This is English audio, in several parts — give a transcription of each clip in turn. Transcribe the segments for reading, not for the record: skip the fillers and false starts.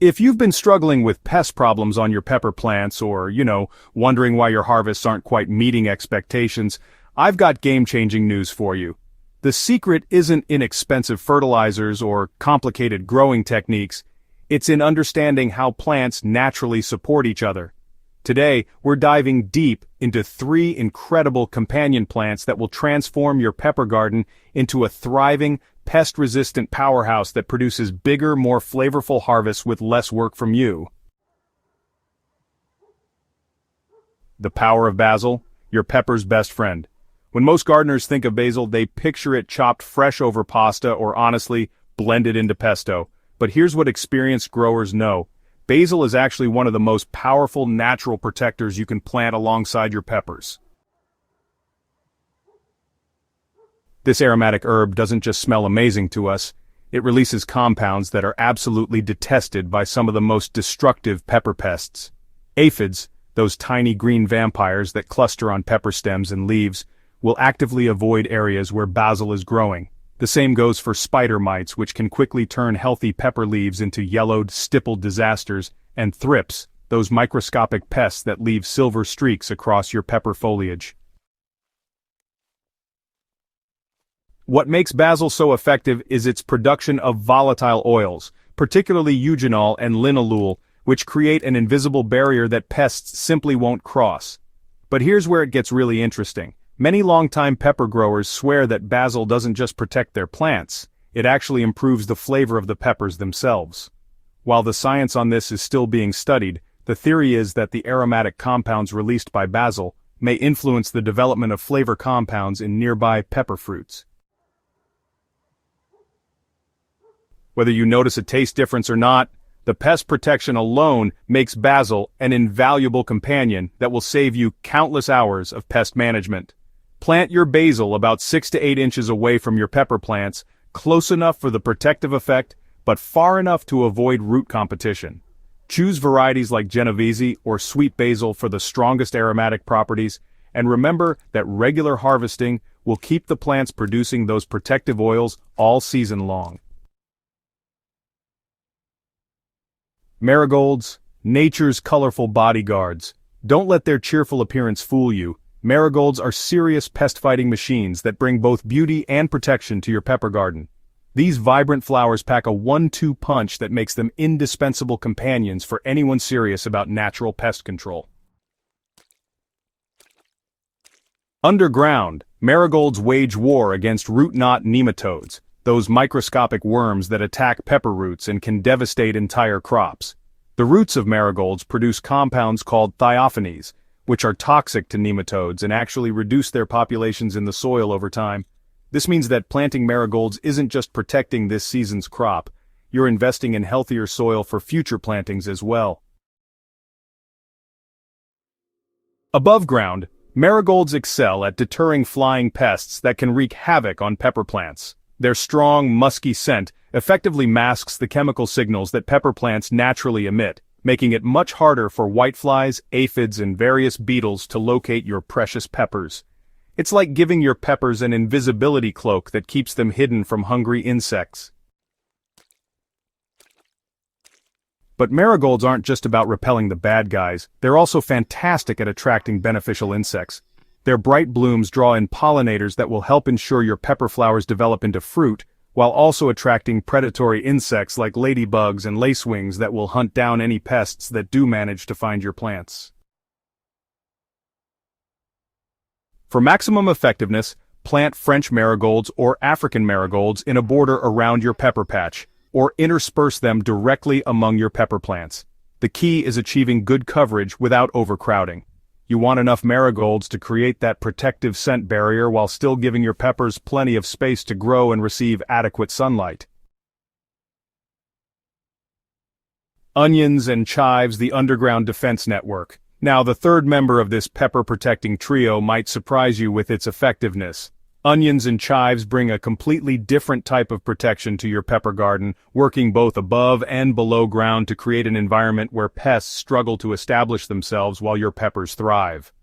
If you've been struggling with pest problems on your pepper plants or, wondering why your harvests aren't quite meeting expectations, I've got game-changing news for you. The secret isn't in expensive fertilizers or complicated growing techniques, it's in understanding how plants naturally support each other. Today, we're diving deep into 3 incredible companion plants that will transform your pepper garden into a thriving, pest-resistant powerhouse that produces bigger, more flavorful harvests with less work from you. The power of basil, your pepper's best friend. When most gardeners think of basil, they picture it chopped fresh over pasta or honestly, blended into pesto. But here's what experienced growers know. Basil is actually one of the most powerful natural protectors you can plant alongside your peppers. This aromatic herb doesn't just smell amazing to us, it releases compounds that are absolutely detested by some of the most destructive pepper pests. Aphids, those tiny green vampires that cluster on pepper stems and leaves, will actively avoid areas where basil is growing. The same goes for spider mites, which can quickly turn healthy pepper leaves into yellowed, stippled disasters, and thrips, those microscopic pests that leave silver streaks across your pepper foliage. What makes basil so effective is its production of volatile oils, particularly eugenol and linalool, which create an invisible barrier that pests simply won't cross. But here's where it gets really interesting. Many longtime pepper growers swear that basil doesn't just protect their plants, it actually improves the flavor of the peppers themselves. While the science on this is still being studied, the theory is that the aromatic compounds released by basil may influence the development of flavor compounds in nearby pepper fruits. Whether you notice a taste difference or not, the pest protection alone makes basil an invaluable companion that will save you countless hours of pest management. Plant your basil about 6 to 8 inches away from your pepper plants, close enough for the protective effect, but far enough to avoid root competition. Choose varieties like Genovese or sweet basil for the strongest aromatic properties, and remember that regular harvesting will keep the plants producing those protective oils all season long. Marigolds, nature's colorful bodyguards. Don't let their cheerful appearance fool you. Marigolds are serious pest-fighting machines that bring both beauty and protection to your pepper garden. These vibrant flowers pack a 1-2 punch that makes them indispensable companions for anyone serious about natural pest control. Underground, marigolds wage war against root knot nematodes, those microscopic worms that attack pepper roots and can devastate entire crops. The roots of marigolds produce compounds called thiophenies, which are toxic to nematodes and actually reduce their populations in the soil over time. This means that planting marigolds isn't just protecting this season's crop, you're investing in healthier soil for future plantings as well. Above ground, marigolds excel at deterring flying pests that can wreak havoc on pepper plants. Their strong, musky scent effectively masks the chemical signals that pepper plants naturally emit, making it much harder for whiteflies, aphids, and various beetles to locate your precious peppers. It's like giving your peppers an invisibility cloak that keeps them hidden from hungry insects. But marigolds aren't just about repelling the bad guys, they're also fantastic at attracting beneficial insects. Their bright blooms draw in pollinators that will help ensure your pepper flowers develop into fruit, while also attracting predatory insects like ladybugs and lacewings that will hunt down any pests that do manage to find your plants. For maximum effectiveness, plant French marigolds or African marigolds in a border around your pepper patch, or intersperse them directly among your pepper plants. The key is achieving good coverage without overcrowding. You want enough marigolds to create that protective scent barrier while still giving your peppers plenty of space to grow and receive adequate sunlight. Onions and chives, the underground defense network. Now, the third member of this pepper-protecting trio might surprise you with its effectiveness. Onions and chives bring a completely different type of protection to your pepper garden, working both above and below ground to create an environment where pests struggle to establish themselves while your peppers thrive.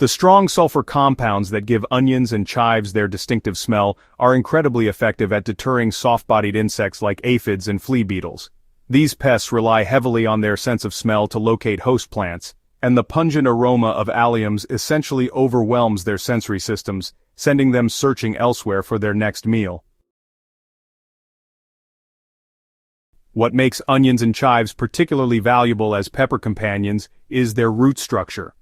The strong sulfur compounds that give onions and chives their distinctive smell are incredibly effective at deterring soft-bodied insects like aphids and flea beetles. These pests rely heavily on their sense of smell to locate host plants, and the pungent aroma of alliums essentially overwhelms their sensory systems, sending them searching elsewhere for their next meal. What makes onions and chives particularly valuable as pepper companions is their root structure.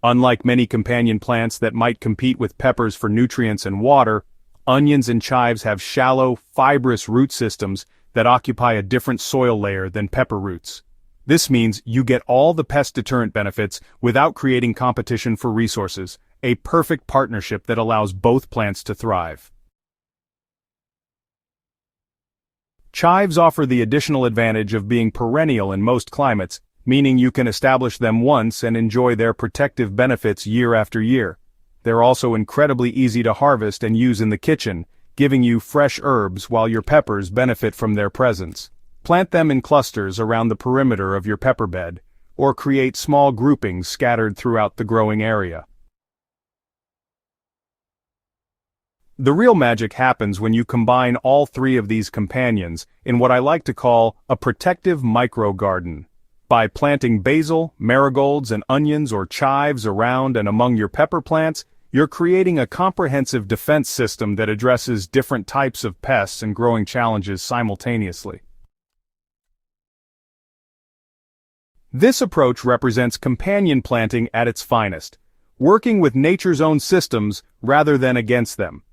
Unlike many companion plants that might compete with peppers for nutrients and water, onions and chives have shallow, fibrous root systems that occupy a different soil layer than pepper roots. This means you get all the pest deterrent benefits without creating competition for resources, a perfect partnership that allows both plants to thrive. Chives offer the additional advantage of being perennial in most climates, meaning you can establish them once and enjoy their protective benefits year after year. They're also incredibly easy to harvest and use in the kitchen, giving you fresh herbs while your peppers benefit from their presence. Plant them in clusters around the perimeter of your pepper bed, or create small groupings scattered throughout the growing area. The real magic happens when you combine all three of these companions in what I like to call a protective micro-garden. By planting basil, marigolds, and onions or chives around and among your pepper plants, you're creating a comprehensive defense system that addresses different types of pests and growing challenges simultaneously. This approach represents companion planting at its finest, working with nature's own systems rather than against them.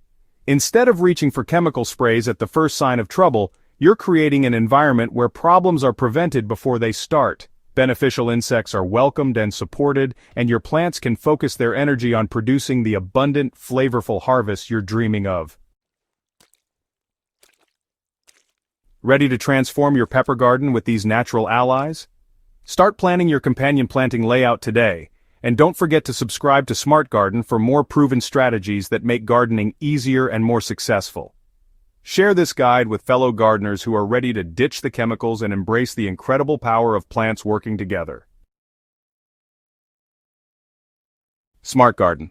Instead of reaching for chemical sprays at the first sign of trouble, you're creating an environment where problems are prevented before they start. Beneficial insects are welcomed and supported, and your plants can focus their energy on producing the abundant, flavorful harvest you're dreaming of. Ready to transform your pepper garden with these natural allies? Start planning your companion planting layout today, and don't forget to subscribe to Smart Garden for more proven strategies that make gardening easier and more successful. Share this guide with fellow gardeners who are ready to ditch the chemicals and embrace the incredible power of plants working together. Smart Garden.